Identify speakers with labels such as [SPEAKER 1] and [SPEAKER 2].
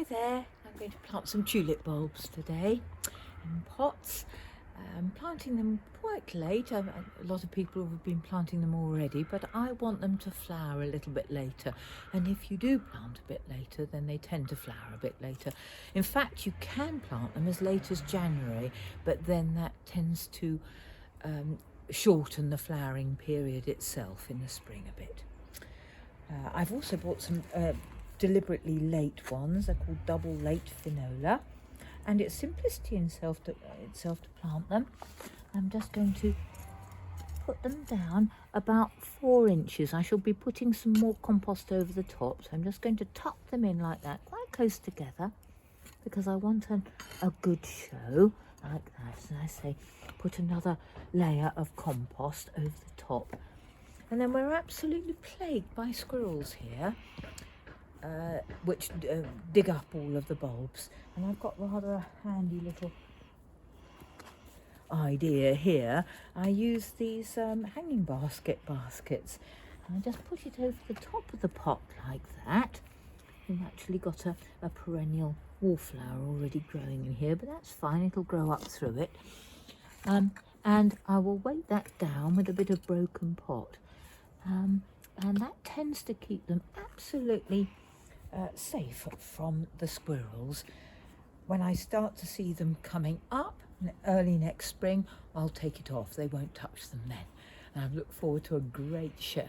[SPEAKER 1] Hi there, I'm going to plant some tulip bulbs today in pots. I'm planting them quite late. A lot of people have been planting them already, but I want them to flower a little bit later. And if you do plant a bit later, then they tend to flower a bit later. In fact, you can plant them as late as January, but then that tends to shorten the flowering period itself in the spring a bit. I've also bought some deliberately late ones. They're called double late finola, and it's simplicity in itself to plant them. I'm just going to put them down about 4 inches. I shall be putting some more compost over the top, so I'm just going to tuck them in like that, quite close together, because I want a good show like that. And I say, put another layer of compost over the top. And then we're absolutely plagued by squirrels here, which dig up all of the bulbs. And I've got rather a handy little idea here. I use these hanging baskets. And I just put it over the top of the pot like that. We've actually got a perennial wallflower already growing in here, but that's fine, it'll grow up through it. And I will weight that down with a bit of broken pot. And that tends to keep them absolutely safe from the squirrels. When I start to see them coming up early next spring, I'll take it off. They won't touch them then. And I look forward to a great show.